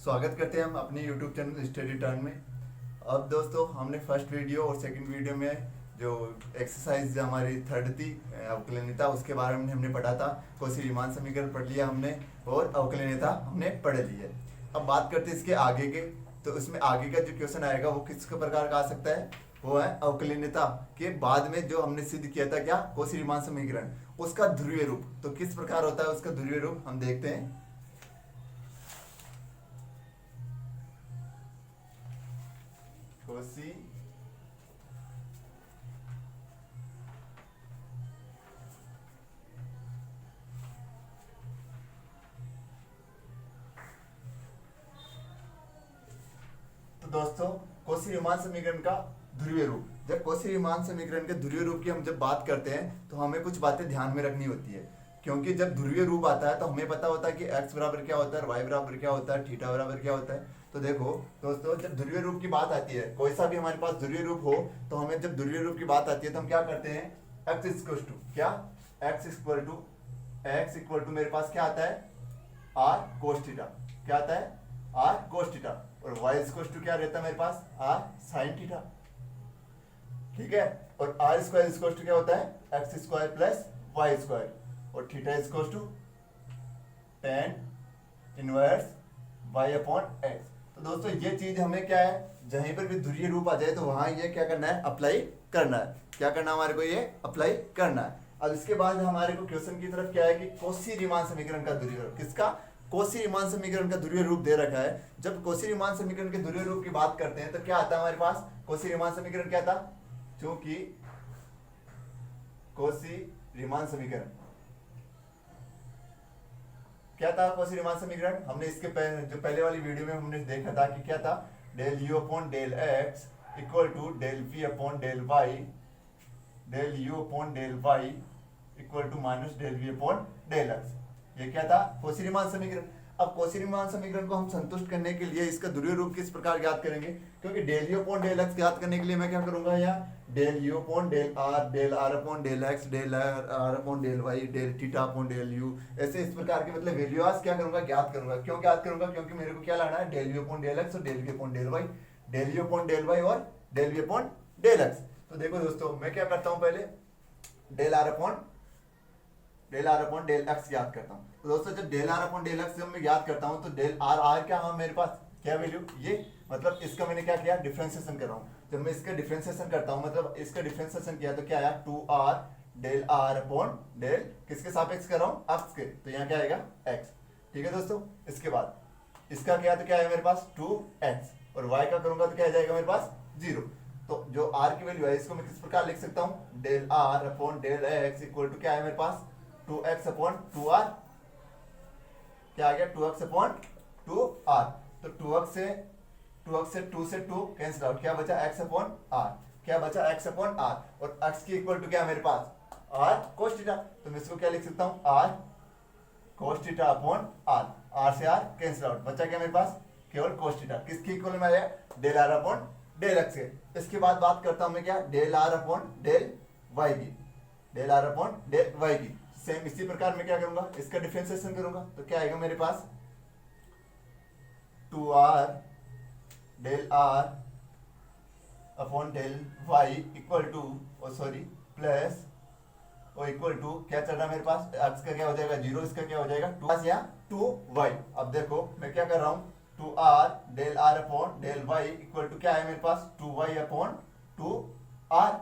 स्वागत करते हैं हम अपने YouTube चैनल स्टडी टर्न में। अब दोस्तों हमने फर्स्ट वीडियो और सेकंड वीडियो में जो एक्सरसाइज हमारी थर्ड थी अवकलनीयता, उसके बारे में हमने पढ़ा था। कोशी-रीमान समीकरण पढ़ लिया हमने और अवकलनीयता हमने पढ़ ली है। अब बात करते हैं इसके आगे के। तो उसमें आगे का जो क्वेश्चन आएगा वो किस प्रकार का आ सकता है, वो है अवकलनीयता के बाद में जो हमने सिद्ध किया था क्या, कोशी-रीमान समीकरण, उसका ध्रुवीय रूप। तो किस प्रकार होता है उसका ध्रुवीय रूप हम देखते हैं। कोशी तो दोस्तों कोशी-रीमान समीकरण का ध्रुवीय रूप, जब कोशी-रीमान समीकरण के ध्रुवीय रूप की हम जब बात करते हैं तो हमें कुछ बातें ध्यान में रखनी होती है। क्योंकि जब ध्रुवीय रूप आता है तो हमें पता होता है कि x बराबर क्या होता है, y बराबर क्या होता है, थीटा बराबर क्या होता है। तो देखो दोस्तों, जब ध्रुवीय रूप की बात आती है, कोई सा भी हमारे पास ध्रुवीय रूप हो, तो हमें जब ध्रुवीय रूप की बात आती है तो हम क्या करते हैं, x इक्वल टू मेरे पास क्या आता है, r cos थीटा। क्या आता है, r cos थीटा। और y इक्वल टू क्या रहता है मेरे पास, r sin थीटा। ठीक है। और r स्क्वायर इक्वल टू क्या होता है, x square plus y square. और theta equal to tan inverse y upon x। तो दोस्तों ये चीज हमें क्या है, जहीं पर भी ध्रुवीय रूप आ जाए तो वहां ये क्या करना है, अप्लाई करना है। क्या करना है हमारे को, ये अप्लाई करना है। अब इसके बाद हमारे को क्वेश्चन की तरफ क्या है कि कोशी-रीमान समीकरण का ध्रुवीय रूप, किसका, कोशी-रीमान समीकरण का ध्रुवीय रूप दे रखा है। जब कोशी-रीमान समीकरण के ध्रुवीय रूप की बात करते हैं तो क्या आता है हमारे पास, कोशी-रीमान समीकरण क्या था, क्योंकि कोशी-रीमान समीकरण क्या था, कोशी-रीमान समीकरण हमने इसके जो पहले वाली वीडियो में हमने देखा था कि क्या था, del u upon del x equal to del v upon del y, del u upon del y equal to minus del v upon del x. ये क्या था, कोशी-रीमान समीकरण। अब कोशी-रीमान समीकरण को हम संतुष्ट करने के लिए इसका ध्रुवीय रूप किस प्रकार ज्ञात करेंगे, क्योंकि del u upon del x ज्ञात करने के लिए मैं क्या करूंगा, यहाँ del u upon del r upon del x, del r upon del y, del theta upon del u, ऐसे इस प्रकार के मतलब वैल्यूज क्या करूंगा, ज्ञात करूंगा। क्यों ज्ञात करूंगा, क्योंकि मेरे को क्या लाना है, del u upon del x और del v upon del y, del u upon del y और del v upon del x. तो देखो दोस्तों, मैं क्या करता हूँ, पहले del r upon del x याद करता हूँ। तो दोस्तों जब del r upon del x जब मैं याद करता हूँ तो डेल आर क्या, हाँ मेरे पास क्या वैल्यू, ये मतलब इसका मैंने क्या किया, डिफरेंशिएशन कर रहा हूँ। जब मैं इसका डिफरेंशिएशन करता हूँ, मतलब इसका डिफरेंशिएशन किया तो क्या आया, 2r del r upon del किसके सापेक्ष कर रहा हूँ, x के, तो यहाँ क्या आएगा x। ठीक है दोस्तों। इसके बाद इसका क्या, तो क्या है मेरे पास 2x, और y का करूंगा तो क्या आ जाएगा मेरे पास 0। तो जो r की वैल्यू है इसको मैं किस प्रकार लिख सकता हूँ, del r upon del x equal to क्या है मेरे पास 2x अपॉन 2r। क्या आ गया, 2x अपॉन 2r। तो 2x से 2 से 2 कैंसिल आउट, क्या बचा x अपॉन r, क्या बचा x अपॉन r। और x की इक्वल टू क्या है मेरे पास, r cos थीटा। तो मैं इसको क्या लिख सकता हूँ, r cos theta upon r, r से r कैंसिल आउट, बचा क्या मेरे पास, केवल cos थीटा। किसकी इक्वल में आया, del r upon del x के। इसके बाद बात करता हूँ मैं क्या, del r upon del y की, del r upon del y की। सेम इसी प्रकार मैं क्या करूंगा, इसका डिफरेंशिएशन करूंगा तो क्या आएगा मेरे पास 2r del r upon del y equal to, sorry plus और इक्वल टू क्या चल रहा है मेरे पास, x का क्या हो जाएगा 0, इसका क्या हो जाएगा 2 या 2y। अब देखो मैं क्या कर रहा हूँ, 2r del r upon del y equal to क्या है मेरे पास 2y अपॉन 2r।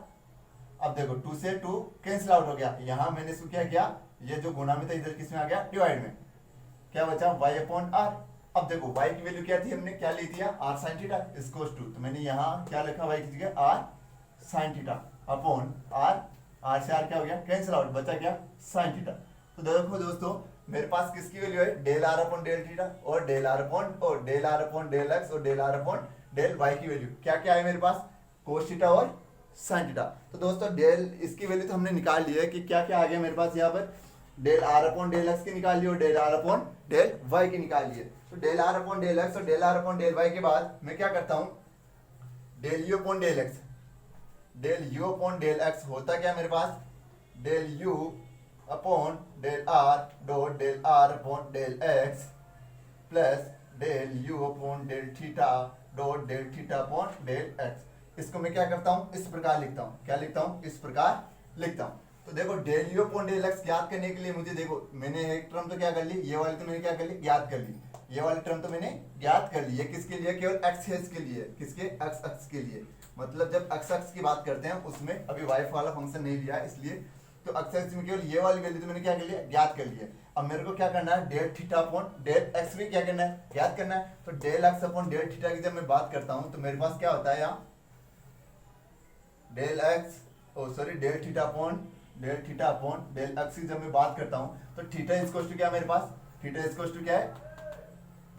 अब देखो 2 से 2 कैंसिल आउट हो गया, यहाँ मैंने इसको क्या किया, ये जो गुना में था इधर किसमें आ गया, डिवाइड में, क्या बचा y अपॉन r। अब देखो y की वैल्यू क्या थी, हमने क्या ली थी, r sin थीटा इसको टू, तो मैंने यहाँ क्या लिखा y की जगह r sin theta upon r से r क्या हो गया कैंसिल आउट, बचा क्या sin थीटा। तो देखो दोस्तों मेरे पास किसकी वैल्यू है, del r upon del theta और del r upon del x और del r upon del y की वैल्यू क्या क्या है मेरे पास, cos थीटा और sin थीटा। तो दोस्तों डेल इसकी वैल्यू तो हमने निकाल ली है कि क्या क्या आ गया मेरे पास, यहाँ पर del r upon del x की निकाल ली और del r upon del y की निकाल ली है। तो del r upon del x और del r upon del y के बाद मैं क्या करता हूँ, del u upon del x, del u upon del x होता क्या मेरे पास, del u upon del r dot del r upon del x plus del u upon del theta dot del theta upon del x. इसको मैं क्या करता हूँ, इस प्रकार लिखता हूँ। क्या लिखता हूँ, इस प्रकार लिखता हूँ। तो देखो del u upon del x ज्ञात करने के लिए मुझे देखो मैंने एक टर्म तो क्या कर ली, ये वाली तो मैंने क्या कर ली, ज्ञात कर ली। ये वाली टर्म तो मैंने ज्ञात कर ली। ये किसके लिए, केवल एक्स एक्स के लिए, किसके, एक्स एक्स के लिए। मतलब जब एक्स एक्स की बात करते हैं उसमें अभी वाई वाला फंक्शन नहीं लिया इसलिए, तो एक्स एक्स में केवल ये वाली वैल्यू तो मैंने क्या कर लिया, ज्ञात कर लिया। अब मेरे को क्या करना है, del theta upon del x भी क्या करना है, ज्ञात करना है। तो del x upon del theta की जब मैं बात करता हूं तो मेरे पास क्या होता है यहाँ, del x del theta upon del x की जब मैं बात करता हूं तो थीटा इक्वल टू क्या मेरे पास, थीटा इक्वल टू क्या है,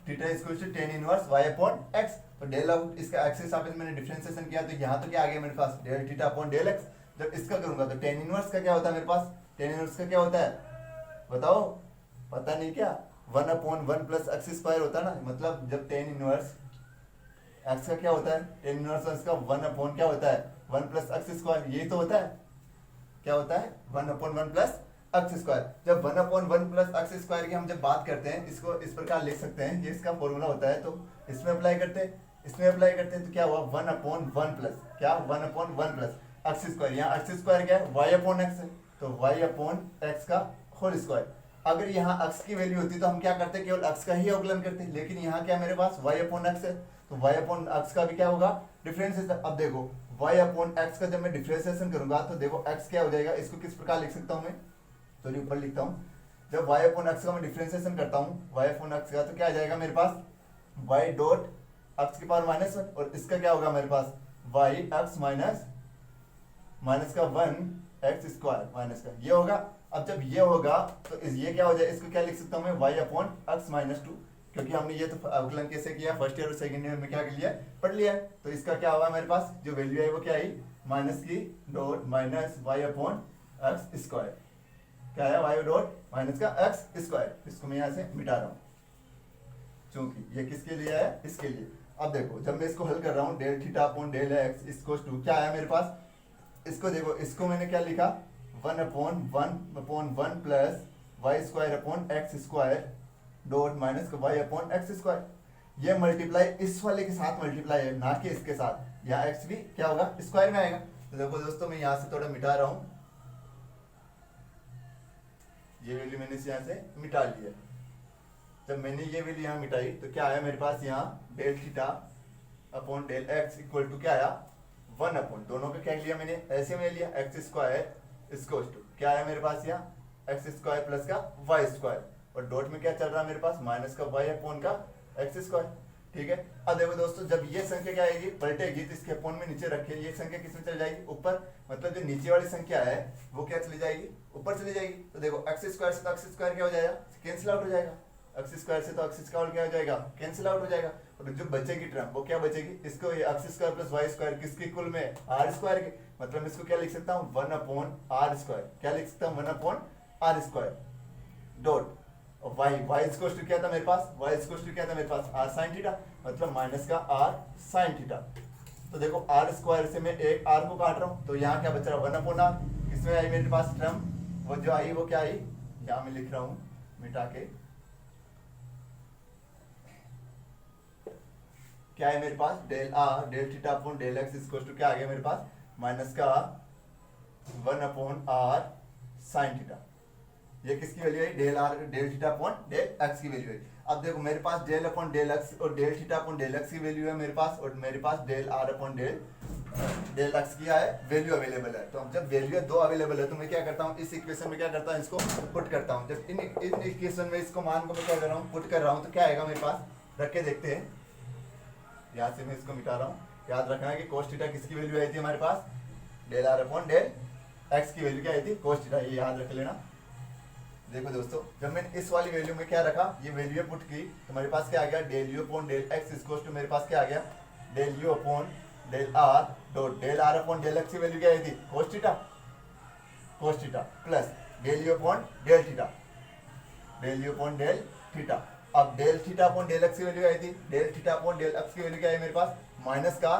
theta equal to tan inverse y upon x। तो डेल अब इसका x के सापेक्ष मैंने डिफरेंशिएशन किया तो यहाँ तो क्या आ गया मेरे पास, del theta upon del x। जब इसका करूंगा तो tan इनवर्स का क्या होता है मेरे पास, tan इनवर्स का क्या होता है बताओ, पता नहीं क्या, 1 अपॉन 1 प्लस एक्स स्क्वायर होता है ना। मतलब जब tan इनवर्स x का क्या होता है, tan इनवर्स इसका 1 अपॉन क्या होता है, 1 प्लस एक्स स्क्वायर, यही तो होता है। क्या होता है, 1 अपॉन 1 प्लस एक्स स्क्वायर। जब 1 अपॉन 1 प्लस एक्स स्क्वायर की हम जब बात करते हैं, इसको इस प्रकार लिख सकते हैं, ये इसका फॉर्मूला होता है। तो इसमें अप्लाई करते हैं, इसमें अप्लाई करते हैं तो क्या हुआ, 1 अपॉन 1 प्लस क्या, 1 अपॉन 1 प्लस एक्स स्क्वायर। यहाँ एक्स स्क्वायर क्या है, y अपॉन एक्स है, तो y अपॉन एक्स का होल स्क्वायर। अगर यहाँ x की वैल्यू होती तो हम क्या करते, केवल x का ही अवकलन करते, लेकिन यहाँ क्या मेरे पास y अपॉन एक्स है, तो y अपॉन एक्स का भी क्या होगा, डिफरेंशिएशन। अब देखो y अपॉन एक्स का जब मैं डिफरेंशिएशन करूंगा तो देखो x क्या हो जाएगा, इसको किस प्रकार लिख सकता हूँ मैं, तो ऊपर लिखता हूँ। जब y अपॉन एक्स का मैं डिफरेंशिएशन करता हूँ y अपॉन एक्स का, तो क्या आ जाएगा मेरे पास, y डॉट एक्स की पावर माइनस 1, और इसका क्या होगा मेरे पास, y एक्स माइनस का 1 एक्स स्क्वायर माइनस का, ये होगा। अब जब ये होगा तो ये क्या हो जाए, इसको क्या लिख सकता हूँ मैं, y अपॉन एक्स माइनस 2, क्योंकि हमने ये तो अवकलन कैसे किया, फर्स्ट ईयर और सेकंड ईयर में क्या कर लिया, पढ़ लिया है। तो इसका क्या होगा मेरे पास, जो वैल्यू है वो क्या आई, माइनस की dot minus y upon x square, क्या है, y डॉट माइनस का एक्स स्क्वायर। इसको मैं यहाँ से मिटा रहा हूँ क्योंकि ये किसके लिए है, इसके लिए। अब देखो जब मैं इसको हल कर रहा हूँ, del theta upon del x equal to क्या है मेरे पास, इसको देखो, इसको मैंने क्या लिखा, 1 upon 1 plus y square upon x square dot minus y upon x square. ये मल्टीप्लाई इस वाले के साथ मल्टीप्लाई है, ना कि इसके साथ। यहाँ x भी क्या होगा, स्क्वायर में आएगा। तो देखो दोस्तों मैं यहाँ से थोड़ा मिटा रहा हूँ, ये वैल्यू मैंने यहाँ से मिटा ली है। जब मैंने ये वैल्यू यहाँ मिटाई तो क्या आया मेरे पास, यहाँ del theta upon del x equal to क्या आया, 1 अपॉन, दोनों का क्या लिया मैंने, ऐसे में लिया, एक्स स्क्वायर इक्वल टू क्या आया मेरे पास, यहाँ एक्स स्क्वायर प्लस का वाई स्क्वायर, और डॉट में क्या चल रहा है मेरे पास, माइनस का y अपॉन का एक्स स्क्वायर। ठीक है। अब देखो दोस्तों जब ये संख्या क्या आएगी, पलटेगी, तो इसके अपॉन में नीचे रखे, ये संख्या किस में चली जाएगी, ऊपर। मतलब जो नीचे वाली संख्या है वो क्या चली जाएगी, ऊपर चली जाएगी। तो देखो एक्स स्क्वायर से तो एक्स स्क्वायर क्या हो जाएगा, कैंसिल आउट हो जाएगा। एक्स स्क्वायर से तो एक्स स्क्वायर क्या हो जाएगा, कैंसिल आउट हो जाएगा। और जो बचेगी टर्म वो क्या बचेगी, इसको x square plus y square किसके इक्वल में, आर स्क्वायर के। मतलब इसको क्या लिख सकता हूँ, 1 अपॉन आर स्क्वायर। क्या लिख सकता हूँ, 1 upon r square dot y equal to क्या था मेरे पास, y इक्वल टू क्या था मेरे पास, r sin थीटा, मतलब माइनस का r sin थीटा। तो देखो r स्क्वायर से मैं एक r को काट रहा हूँ, तो यहाँ क्या बच रहा है, 1 अपॉन r। किसमें आई मेरे पास टर्म, वो जो आई वो क्या आई, यहाँ मैं लिख रहा हूँ मिटा के, क्या है मेरे पास, del theta upon del x equal to क्या आ गया मेरे पास, माइनस का 1 अपॉन r sin थीटा। ये किसकी वैल्यू है, del theta upon del x की वैल्यू है। अब देखो मेरे पास डेल अपॉन डेल एक्स और del theta upon del x की वैल्यू है मेरे पास, और मेरे पास del r upon del x की है वैल्यू अवेलेबल है। तो अब जब वैल्यू दो अवेलेबल है तो मैं क्या करता हूँ, इस इक्वेशन में क्या करता हूँ, इसको पुट करता हूँ। जब इन इक्वेशन में इसको मान को मैं क्या कर रहा हूँ, पुट कर रहा हूँ, तो क्या आएगा मेरे पास, रख के देखते हैं। यहाँ से मैं इसको मिटा रहा हूँ। याद रखना है कि कोस थीटा किसकी वैल्यू आई थी हमारे पास, del r upon del x की वैल्यू क्या आई थी, कोस थीटा, ये याद रख लेना। देखो दोस्तों जब मैंने इस वाली वैल्यू में क्या रखा, ये वैल्यू पुट की, तो मेरे पास क्या आ गया, del u upon del x equal to मेरे पास क्या आ गया, del u upon del r dot del r upon del x की वैल्यू क्या आई थी, cos theta plus del u upon del theta, del u upon del theta. अब del theta upon del x की वैल्यू आई थी, del theta upon del x की value क्या आई मेरे पास, माइनस का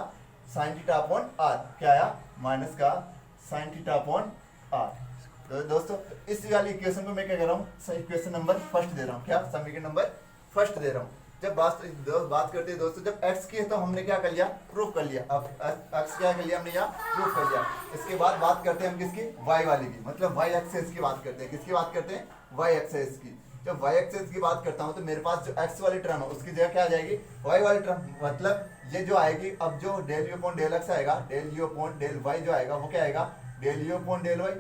साइन थीटा अपॉन आर, क्या आया, माइनस का साइन थीटा अपॉन आर। तो दोस्तों इस वाली इक्वेशन को मैं क्या कर रहा हूँ, इक्वेशन नंबर फर्स्ट दे रहा हूँ, क्या समीकरण नंबर फर्स्ट दे रहा हूँ। जब बात करते हैं दोस्तों, जब x की है तो हमने क्या कर लिया, प्रूफ कर लिया। अब x क्या कर लिया हमने, यहाँ प्रूफ कर लिया। इसके बाद बात करते हैं हम किसकी, y वाली की, मतलब y एक्सेस की बात करते हैं। किसकी बात करते हैं, y एक्सेस की। जब y एक्सेस की बात करता हूँ तो मेरे पास जो x वाली टर्म है उसकी जगह क्या आ जाएगी, y वाली टर्म। मतलब ये जो आएगी, अब जो del u upon del x आएगा, del u upon del y जो आएगा वो क्या आएगा, del u upon del y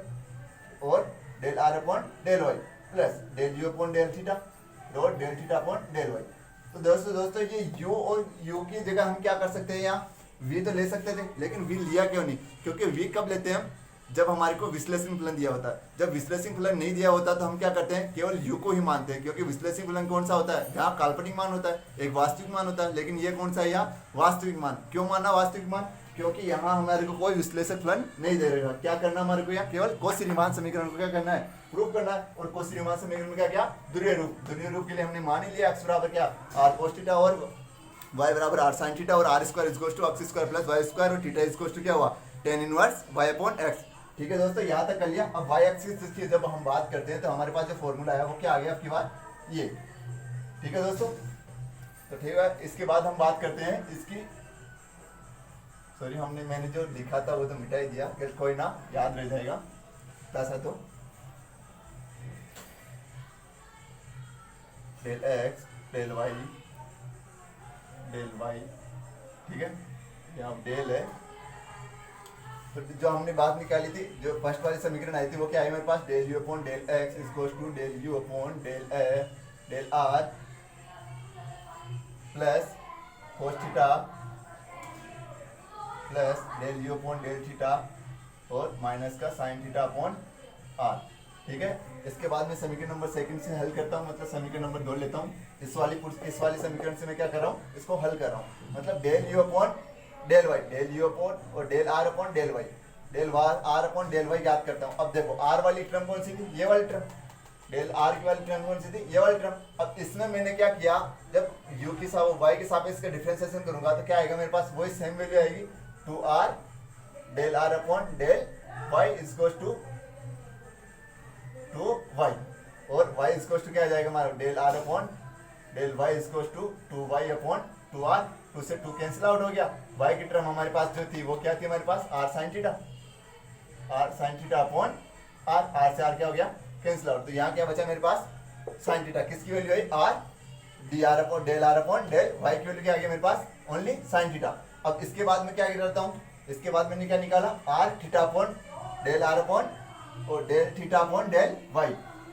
और del r upon del y plus del u upon del theta dot del theta upon del y। तो दोस्तों ये u और u की जगह हम क्या कर सकते हैं, यहाँ v तो ले सकते थे, लेकिन v लिया क्यों नहीं, क्योंकि v कब लेते हैं हम, जब हमारे को विश्लेषण फलन दिया होता है। जब विश्लेषण फलन नहीं दिया होता तो हम क्या करते हैं, केवल u को ही मानते हैं, क्योंकि विश्लेषण फलन कौन सा होता है, यहाँ काल्पनिक मान होता है, एक वास्तविक मान होता है। लेकिन ये कौन सा है, यहाँ वास्तविक मान। क्यों माना वास्तविक मान, क्योंकि यहाँ हमारे को कोई विश्लेषक फलन नहीं दे रहेगा। क्या करना हमारे को, यहाँ केवल कौशी-रीमान समीकरण को क्या करना है, प्रूव करना है। और कौशी-रीमान समीकरण में क्या ध्रुवीय रूप के लिए हमने मान ही लिया x बराबर क्या, r cos थीटा और y बराबर r sin थीटा और r square is equal to x square plus y square और थीटा इज इक्वल टू क्या हुआ, tan inverse y upon x। ठीक है दोस्तों, यहाँ तक कर लिया। अब y एक्सिस की जब हम बात करते हैं तो हमारे पास जो फॉर्मूला है वो क्या आ गया आपकी बात, ये। ठीक है दोस्तों, तो ठीक है, इसके बाद हम बात करते हैं इसकी, सॉरी मैंने जो लिखा था वो तो मिटा ही दिया, कोई ना, याद रह जाएगा ऐसा। तो del x del y del y, ठीक है, यहाँ डेल है। तो जो हमने बात निकाली थी, जो फर्स्ट वाली समीकरण आई थी वो क्या आई मेरे पास, del u upon del x is equal to del u upon del r plus cos theta plus del u upon del theta और माइनस का साइन थीटा अपॉन r। ठीक है, इसके बाद मैं समीकरण नंबर सेकंड से हल करता हूँ, मतलब समीकरण नंबर 2 लेता हूँ। इस वाली समीकरण से मैं क्या कर रहा हूँ, इसको हल कर रहा हूँ। मतलब del u upon del y, del u upon और del r upon del y, del r upon del y याद करता हूँ। अब देखो r वाली टर्म कौन सी थी, ये वाली टर्म, डेल r की वाली टर्म कौन सी थी, ये वाली टर्म। अब इसमें मैंने क्या किया, जब u की y के सापेक्ष का डिफरेंशिएशन करूंगा तो क्या आएगा मेरे पास, वही सेम वैल्यू आएगी, 2r del r upon del y is equal to 2y और y इज इक्वल टू क्या आ जाएगा हमारा, del r upon del y is equal to 2y upon 2r, 2 से 2 कैंसिल आउट हो गया। y की टर्म हमारे पास जो थी वो क्या थी हमारे पास, r sin theta upon r से r क्या हो गया, कैंसिल आउट। तो यहाँ क्या बचा मेरे पास, sin थीटा, किसकी वैल्यू आई, r dr upon del r upon del y की वैल्यू क्या आ गया मेरे पास, ओनली sin थीटा। अब इसके बाद में क्या करता हूँ, इसके बाद मैंने क्या निकाला, r theta upon del r upon और del theta upon del y,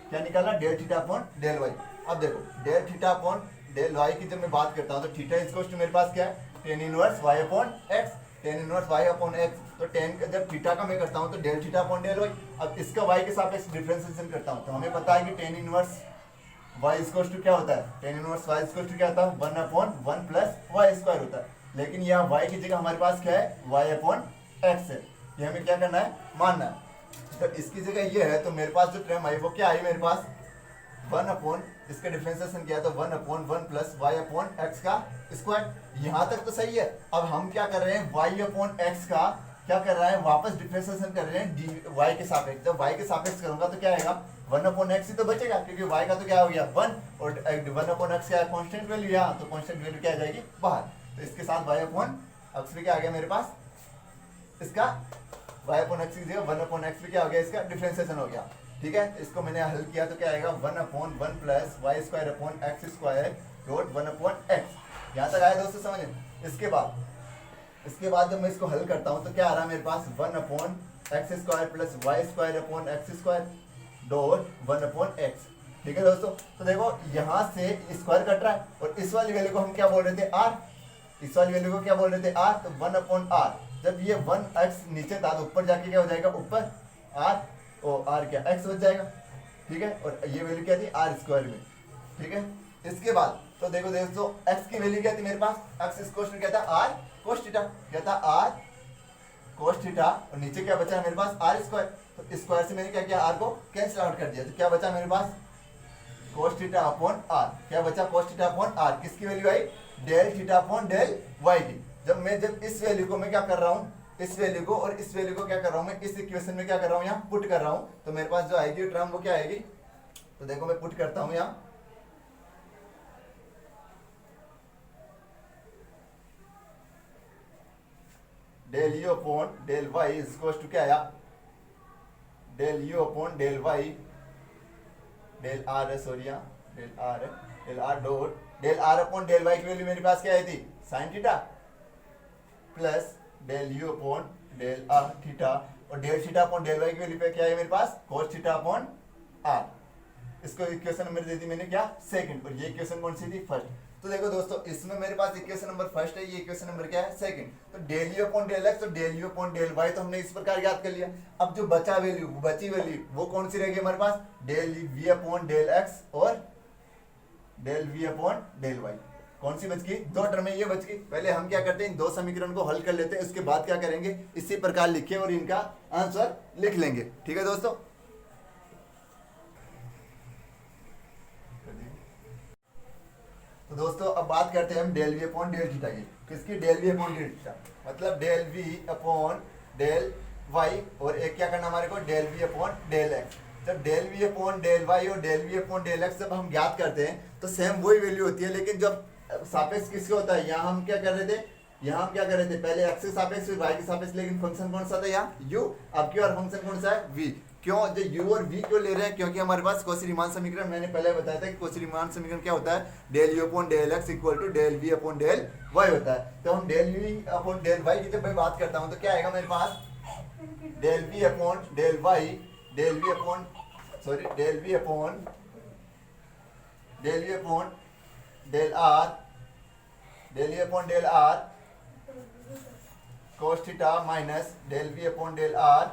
क्या निकाला, del theta upon del y। अब देखो del theta upon del y की जब मैं बात करता हूँ तो थीटा इज इक्वल टू मेरे पास क्या है, tan inverse y upon x, tan inverse y upon x। तो tan का जब थीटा का मैं करता हूँ तो del theta upon del y। अब इसका y के सापेक्ष डिफरेंशिएशन करता हूँ तो हमें पता है कि tan inverse y is equal to क्या होता है, tan inverse y is equal to क्या होता है, 1 अपॉन 1 प्लस y स्क्वायर होता है। लेकिन यहाँ y की जगह हमारे पास क्या है, y अपॉन x है, ये हमें क्या करना है, मानना है। तो इसकी जगह ये है तो मेरे पास जो टर्म आई वो क्या आई मेरे पास, 1 अपॉन, इसका डिफरेंशिएशन किया तो 1 upon 1 plus y upon x का स्क्वायर। यहाँ तक तो सही है। अब हम क्या कर रहे हैं, y अपॉन x का क्या कर रहा है, वापस डिफरेंशिएशन कर रहे हैं y के सापेक्ष। जब y के सापेक्ष करूंगा तो क्या आएगा, 1 अपॉन x ही तो बचेगा, क्योंकि y का तो क्या हो गया 1 और 1 अपॉन x क्या कांस्टेंट वैल्यू, यहाँ तो कांस्टेंट वैल्यू क्या आ जाएगी बाहर। तो इसके साथ y अपॉन x भी क्या आ गया मेरे पास, इसका y अपॉन x की जगह 1 अपॉन x भी क्या हो गया, इसका डिफरेंशिएशन हो गया। ठीक है, इसको मैंने हल किया तो क्या आएगा, 1 upon 1 plus y square upon x square dot 1 upon x। यहाँ तक आया दोस्तों समझ। इसके बाद जब मैं इसको हल करता हूँ तो क्या आ रहा है मेरे पास, 1 upon x square plus y square upon x square dot 1 upon x। ठीक है दोस्तों, तो देखो यहाँ से स्क्वायर कट रहा है और इस वाली वैल्यू को हम क्या बोल रहे थे, r, इस वाली वैल्यू को क्या बोल रहे थे, r। तो 1 अपॉन r, जब ये 1x नीचे था तो ऊपर जाके क्या हो जाएगा, ऊपर r और r क्या x बच जाएगा। ठीक है, और ये वैल्यू क्या थी, r स्क्वायर में। ठीक है, इसके बाद तो देखो दोस्तों x की वैल्यू क्या थी मेरे पास, x इस क्वेश्चन क्या था, r cos थीटा, क्या था r cos थीटा और नीचे क्या बचा मेरे पास, r स्क्वायर। तो स्क्वायर से मैंने क्या किया, r को कैंसिल आउट कर दिया, तो क्या बचा मेरे पास, cos थीटा अपॉन r, क्या बचा, cos थीटा अपॉन r। किसकी वैल्यू आई, del theta upon del y की। जब इस वैल्यू को मैं क्या कर रहा हूँ, इस वैल्यू को और इस वैल्यू को क्या कर रहा हूँ मैं, इस इक्वेशन में क्या कर रहा हूँ, यहाँ पुट कर रहा हूँ। तो मेरे पास जो आएगी टर्म वो क्या आएगी, तो देखो मैं पुट करता हूँ यहाँ, del u upon del y is equal to क्या आया, del u upon del y del r है, सॉरी यहाँ डेल आर है, del r dot del r upon del y की वैल्यू मेरे पास क्या आई थी sine theta, plus del u upon del r theta, और del theta upon del y की वैल्यू पे क्या है मेरे पास कोस थीटा अपॉन आर। इसको इक्वेशन नंबर दे दी मैंने क्या सेकंड, और ये इक्वेशन कौन सी थी फर्स्ट। तो देखो दोस्तों इसमें मेरे पास इक्वेशन नंबर फर्स्ट है, ये इक्वेशन नंबर क्या है सेकंड। तो del u upon del x और del u upon del y तो हमने इस प्रकार याद कर लिया। अब जो बचा वैल्यू बची वैल्यू वो कौन सी रहेगी हमारे पास, del v upon del x और del v upon del y. कौन सी बच गई, दो टर्म ये बच गई। पहले हम क्या करते हैं इन दो समीकरण को हल कर लेते हैं, उसके बाद क्या करेंगे इसी प्रकार लिखे और इनका आंसर लिख लेंगे। ठीक है दोस्तों, तो दोस्तों अब बात करते हैं हम del v upon del theta की। किसकी, del v upon del theta, मतलब del v upon del y, और एक क्या करना हमारे को del v upon del x. जब del v upon del y और del v upon del x जब हम ज्ञात करते हैं तो सेम वही वैल्यू होती है, लेकिन जब सापेक्ष किसके होता है, यहाँ हम क्या कर रहे थे, यहाँ हम क्या कर रहे थे पहले एक्स के सापेक्ष फिर वाई के सापेक्ष, लेकिन फंक्शन कौन सा था यहाँ यू। अब की बार फंक्शन कौन सा है वी। क्यों जो यू और वी क्यों ले रहे हैं, क्योंकि हमारे पास कौशी रीमान समीकरण मैंने पहले बताया था कि कौशी रीमान समीकरण क्या होता है, del u upon del x equal to del v upon del y होता है। तो हम del v upon del y की जब मैं बात करता हूँ तो क्या आएगा मेरे पास, del v upon del y del v upon sorry del v upon del r del v upon del r cos theta minus del v upon del r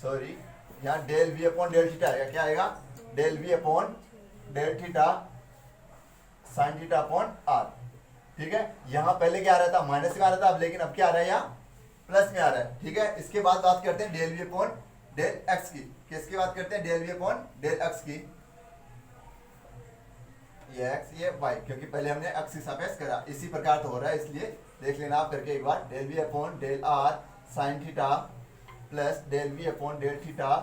sorry यहाँ del v upon del theta आएगा, क्या आएगा del v upon del theta sine theta upon r. ठीक है, यहाँ पहले क्या आ रहा था माइनस में आ रहा था, अब लेकिन अब क्या आ रहा है यहाँ प्लस में आ रहा है। ठीक है, इसके बाद बात करते हैं del v upon del x की। किसकी बात करते हैं, del v upon del x की, ये एक्स ये वाई, क्योंकि पहले हमने एक्स की सापेक्ष करा, इसी प्रकार तो हो रहा है, इसलिए देख लेना आप करके एक बार। Del v upon del r sine theta plus del v upon del theta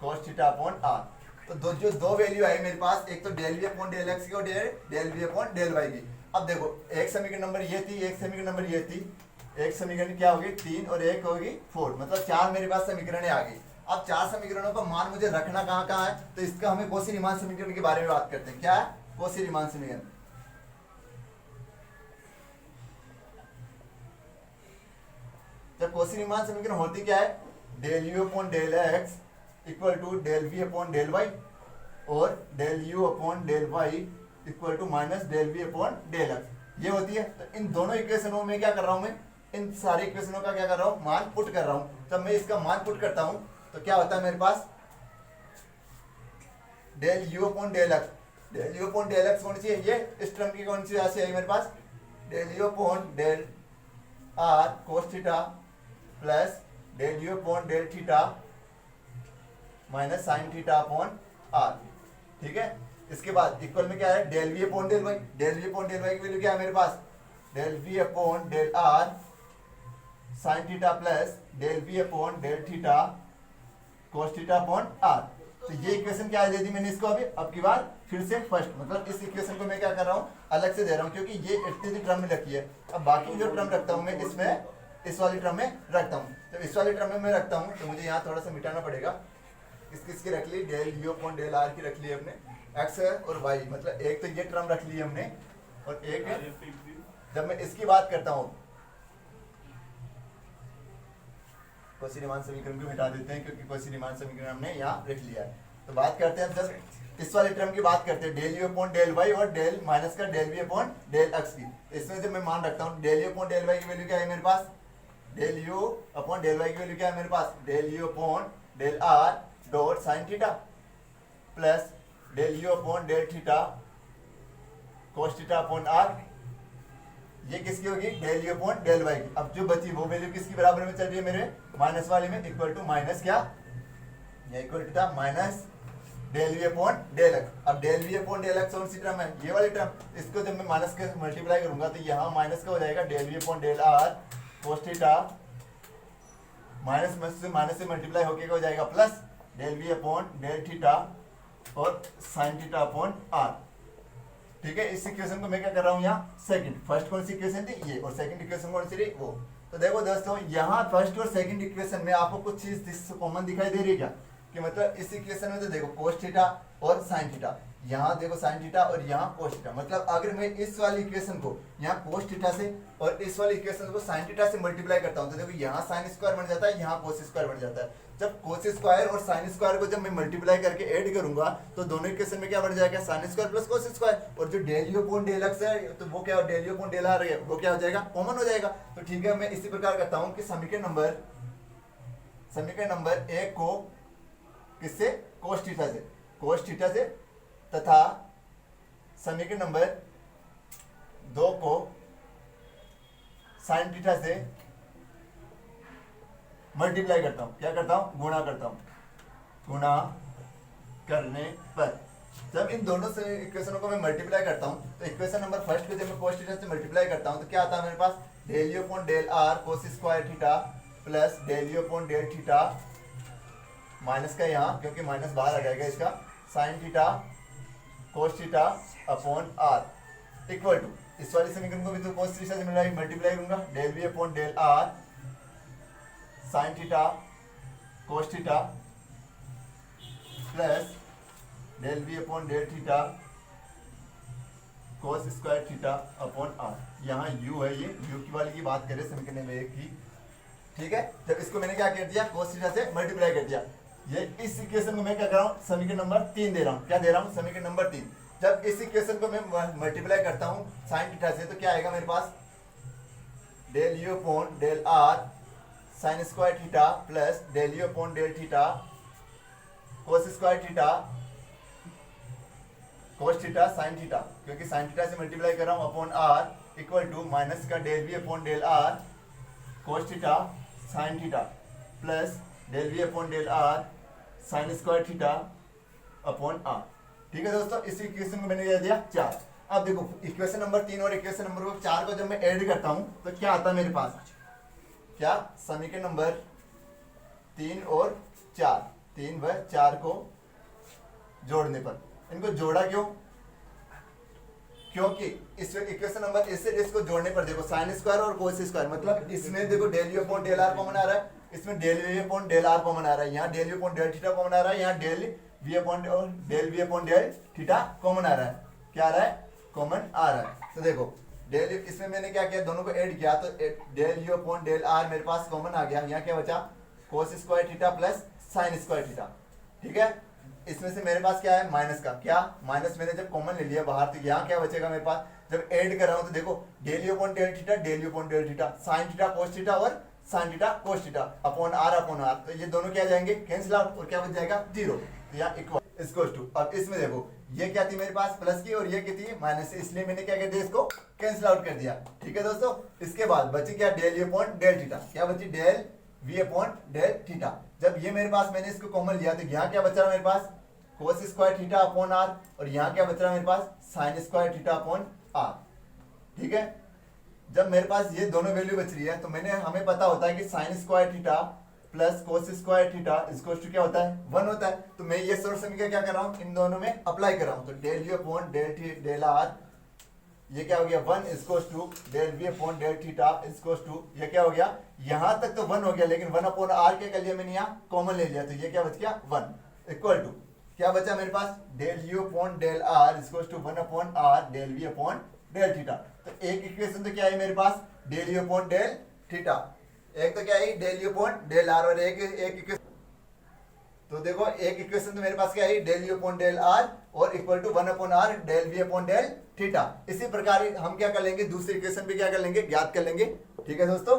cos theta upon r. तो जो दो वैल्यू आई मेरे पास, एक तो del v upon del x की और del v upon del y की। अब देखो एक समीकरण नंबर ये थी, एक समीकरण नंबर ये थी, एक समीकरण क्या होगी 3 और एक होगी 4, मतलब 4 मेरे पास समीकरण आ गई। अब 4 समीकरणों का मान मुझे रखना कहाँ कहाँ है, तो इसका हमें कौशी रीमान समीकरण के बारे में बात करते हैं। क्या है कौशी रीमान समीकरण, जब कौशी रीमान समीकरण होती क्या है, del u upon del x equal to del v upon del y और del u upon del y equal to minus del v upon del x, ये होती है। तो इन दोनों इक्वेशनों में क्या कर रहा हूं मैं, इन सारी इक्वेशनों का क्या कर रहा हूं मान पुट कर रहा हूं। जब मैं इसका मान पुट करता हूं तो क्या होता है मेरे पास, del u upon del x, del u upon del x कौन सी है, ये इस टर्म की कौन सी राशि आई मेरे पास, del u upon del r cos theta plus del u upon del theta minus sine theta upon r. ठीक है, इसके बाद इक्वल में क्या है del v upon del y, del v upon del y की वैल्यू क्या है मेरे पास, del v upon del r sine theta plus del v upon del theta cos theta upon r. तो ये इक्वेशन क्या दे दी मैंने इसको अभी, अब की बार फिर से फर्स्ट, मतलब इस इक्वेशन को मैं क्या कर रहा हूँ अलग से दे रहा हूँ, क्योंकि ये इतनी टर्म में रखी है। अब बाकी जो टर्म रखता हूँ मैं इसमें इस वाली टर्म में रखता हूँ। जब इस वाली टर्म में मैं रखता हूँ तो मुझे यहाँ थोड़ा सा मिटाना पड़ेगा। किसकी रख ली, del u upon del r की रख ली हमने, एक्स और वाई, मतलब एक तो ये टर्म रख ली हमने, और एक जब मैं इसकी बात करता हूँ कौशी रीमान समीकरण को मिटा देते हैं, क्योंकि कौशी रीमान समीकरण हमने यहाँ रख लिया है। तो बात करते हैं जब इस वाले टर्म की बात करते हैं, del u upon del y और डेल माइनस का del v upon del x की। इसमें जब मैं मान रखता हूँ del u upon del y की वैल्यू क्या है मेरे पास, del u upon del y की वैल्यू क्या है मेरे पास, del u upon del r dot sine theta plus del u upon del theta cos theta upon r. ये किसकी होगी, del u upon del y की। अब जो बची वो वैल्यू किसकी बराबर में चल रही है मेरे माइनस वाले में, इक्वल टू माइनस क्या, ये इक्वल टू था minus del v upon del x. अब del v upon del x कौन सी टर्म है, ये वाली टर्म। इसको जब मैं माइनस के मल्टीप्लाई करूंगा तो यहाँ माइनस का हो जाएगा del v upon del r cos theta, minus से मल्टीप्लाई होके हो जाएगा plus del v upon del theta और साइन थीटा अपॉन आर। ठीक है, इस इक्वेशन को मैं क्या कर रहा हूँ यहाँ सेकंड, फर्स्ट कौन सी इक्वेशन थी ये, और सेकंड इक्वेशन कौन सी रही वो। तो देखो दोस्तों यहाँ फर्स्ट और सेकंड इक्वेशन में आपको कुछ चीज कॉमन दिखाई दे रही है क्या, कि मतलब इस इक्वेशन में तो देखो कोस थीटा और साइन थीटा, यहाँ देखो साइन थीटा और यहाँ कोस थीटा, मतलब अगर मैं इस वाली इक्वेशन को यहाँ कोस थीटा से और इस वाली इक्वेशन को साइन थीटा से मल्टीप्लाई करता हूँ तो देखो यहाँ साइन स्क्वायर बन जाता है, यहाँ कोस स्क्वायर बन जाता है। जब कोस स्क्वायर और साइन स्क्वायर को जब मैं मल्टीप्लाई करके ऐड करूंगा तो दोनों इक्वेशन में क्या बन जाएगा, sine square plus cos square, और जो del u upon del x है तो वो क्या, del u upon del r है वो क्या हो जाएगा, कॉमन हो जाएगा। तो ठीक है, मैं इसी प्रकार करता हूँ कि समीकरण नंबर 1 को किससे, कोस थीटा से तथा समीकरण नंबर 2 को साइन थीटा से मल्टीप्लाई करता हूं, क्या करता हूं, गुणा करता हूं। गुणा करने पर जब इन दोनों से इक्वेशनों को मैं मल्टीप्लाई करता हूं तो इक्वेशन नंबर फर्स्ट को जब मैं कोस थीटा से मल्टीप्लाई करता हूं तो क्या आता है मेरे पास, del u upon del r cos square theta plus del u upon del theta, minus का यहाँ क्योंकि माइनस बाहर आ जाएगा इसका, sine theta cos theta upon r equal to, इस वाली समीकरण को भी तो कोस थीटा से मल्टीप्लाई करूंगा, del v upon del r sine theta cos theta plus del v upon del theta cos square theta upon r. यहाँ u है, ये u की वाली की बात करें समीकरण में एक की, ठीक है। जब इसको मैंने क्या कर दिया, कोस थीटा से मल्टीप्लाई कर दिया, ये इस इक्वेशन को मैं क्या कर रहा हूँ, समीकरण नंबर 3 दे रहा हूँ, क्या दे रहा हूँ, समीकरण नंबर 3। जब इस इक्वेशन को मैं मल्टीप्लाई करता हूँ साइन थीटा से तो क्या आएगा मेरे पास, del u upon del r sine square theta plus del u upon del theta cos square theta cos theta sine theta, क्योंकि साइन थीटा से मल्टीप्लाई कर रहा हूँ upon r equal to minus का del v upon del r cos theta sine theta plus del v upon del r sine square theta upon r. ठीक है दोस्तों, इस इक्वेशन को मैंने दे दिया 4। अब देखो इक्वेशन नंबर 3 और इक्वेशन नंबर 4 को जब मैं ऐड करता हूं तो क्या आता है मेरे पास, क्या, समीकरण नंबर 3 और 4, 3 व 4 को जोड़ने पर, इनको जोड़ा क्यों, क्योंकि इस इक्वेशन नंबर इससे इसको जोड़ने पर देखो साइन स्क्वायर और कोस स्क्वायर, मतलब इसमें देखो del u upon del r common आ रहा है, इसमें del v upon del r common आ रहा है, यहाँ del u upon del theta common आ रहा है, यहाँ del v upon del theta common आ रहा है, क्या आ रहा है, कॉमन आ रहा है। तो देखो डेल, इसमें मैंने क्या किया, दोनों को ऐड किया तो del u upon del r मेरे पास कॉमन आ गया, यहाँ क्या बचा, cos square theta plus sine square theta. ठीक है, इसमें से मेरे पास क्या है, माइनस का, क्या, माइनस मैंने जब कॉमन ले लिया बाहर तो यहाँ क्या बचेगा मेरे पास, जब ऐड कर रहा हूँ तो देखो del u upon del theta, del u upon del theta, sine theta cos theta और sine theta cos theta upon r, तो ये दोनों क्या जाएंगे, कैंसिल आउट, और क्या बच जाएगा, 0। तो यहाँ इक्वल इसको टू। अब इसमें देखो ये क्या थी मेरे पास प्लस की और ये क्या थी माइनस की, इसलिए मैंने क्या कर दिया, इसको कैंसिल आउट कर दिया। ठीक है दोस्तों, इसके बाद बची क्या, del u upon del theta, क्या बची, del v upon del theta. जब ये मेरे पास मैंने इसको कॉमन लिया तो यहाँ क्या बच रहा मेरे पास, cos square theta upon r, और यहाँ क्या बच रहा मेरे पास, sine square theta upon r. ठीक है, जब मेरे पास ये दोनों वैल्यू बच रही है तो हमें पता होता है कि sine square theta plus cos square theta equals to क्या होता है, 1 होता है। तो मैं ये सोर्स समीकरण क्या कर रहा हूँ, इन दोनों में अप्लाई कर रहा हूँ। तो del u upon del r ये क्या हो गया, 1 equals to del v upon del theta equals to, ये क्या हो गया, यहाँ तक तो 1 हो गया, लेकिन 1 अपॉन आर क्या कर लिया मैंने, यहाँ कॉमन ले लिया, तो ये क्या बच गया, 1 इक्वल टू क्या बचा मेरे पास, del u upon del r equals to 1 upon r del v upon del theta. तो एक इक्वेशन तो क्या है मेरे पास, del u upon del theta, एक तो क्या है del u upon del r, और एक इक्वेशन, तो देखो एक इक्वेशन तो मेरे पास क्या है, del u upon del r और equal to 1 upon r del v upon del theta. इसी प्रकार हम क्या कर लेंगे, दूसरी इक्वेशन भी क्या कर लेंगे, ज्ञात कर लेंगे। ठीक है दोस्तों।